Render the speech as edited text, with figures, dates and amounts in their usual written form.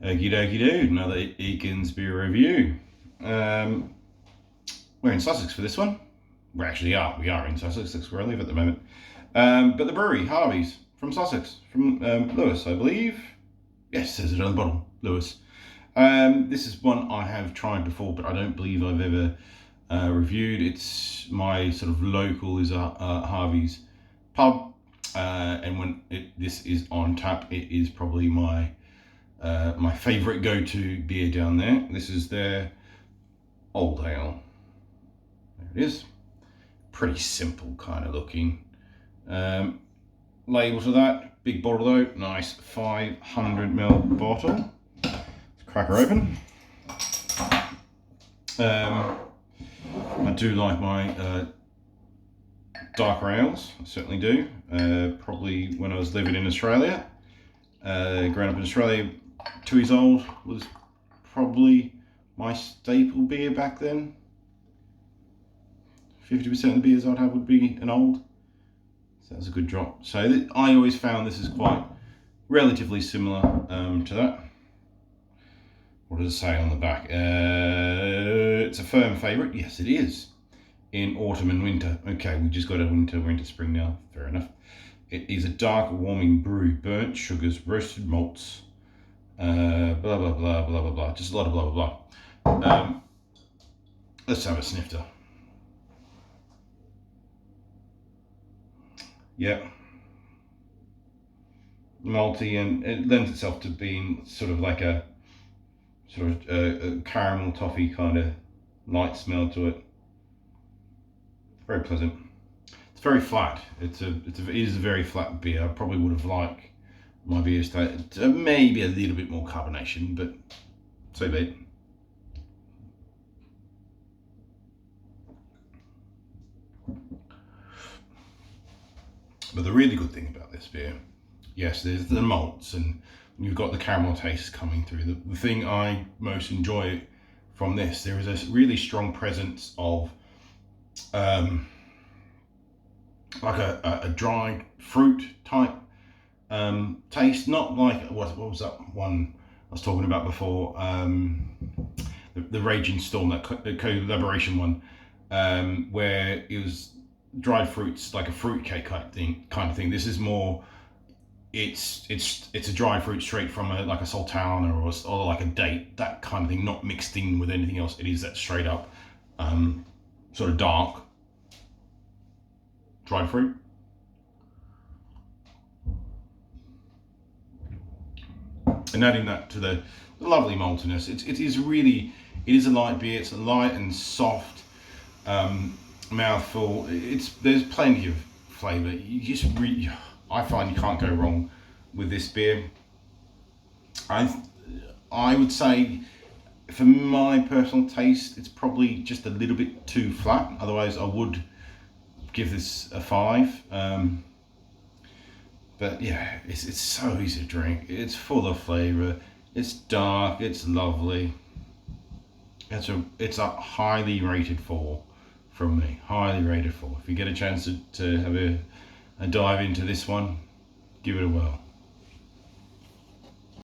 Okie dokie do, another Eakins beer review. We're in Sussex for this one. We actually are. We are in Sussex. That's where I live at the moment. But the brewery, Harvey's, from Sussex, from Lewis, I believe. Yes, says it on the bottom, Lewis. This is one I have tried before, but I don't believe I've ever reviewed. It's my sort of local is Harvey's pub, and when this is on tap, it is probably my favourite go-to beer down there. This is their Old Ale. There it is. Pretty simple kind of looking. Label to that. Big bottle though. Nice 500ml bottle. Let's crack her open. I do like my darker ales. I certainly do. Probably when I was living in Australia. Growing up in Australia, 2 years old was probably my staple beer back then. 50% of the beers I'd have would be an old. So that's a good drop. So I always found this is quite relatively similar to that. What does it say on the back? It's a firm favourite. Yes, it is. In autumn and winter. Okay, we just got a winter, spring now. Fair enough. It is a dark, warming brew. Burnt sugars, roasted malts, blah, blah, blah, blah, blah, blah. Just a lot of blah, blah, blah. Let's have a snifter. Yeah. Malty, and it lends itself to being sort of like a caramel toffee kind of light smell to it. Very pleasant. It's very flat. It is a very flat beer. I probably would have liked my beers to maybe a little bit more carbonation, but so be it. But the really good thing about this beer, yes, there's the malts and you've got the caramel taste coming through. The thing I most enjoy from this, there is a really strong presence of like a dried fruit type taste, not like what was that one I was talking about before, the Raging Storm, that collaboration one, where it was dried fruits, like a fruitcake kind of thing. This is more, it's a dried fruit straight from like a sultana or like a date, that kind of thing, not mixed in with anything else. It is that straight up sort of dark dried fruit. And adding that to the lovely maltiness, it is a light beer. It's a light and soft mouthful. There's plenty of flavour. I find you can't go wrong with this beer. I would say, for my personal taste, it's probably just a little bit too flat. Otherwise, I would give this a 5. But yeah, it's so easy to drink. It's full of flavour. It's dark. It's lovely. It's a highly rated 4 from me. Highly rated 4. If you get a chance to have a dive into this one, give it a whirl.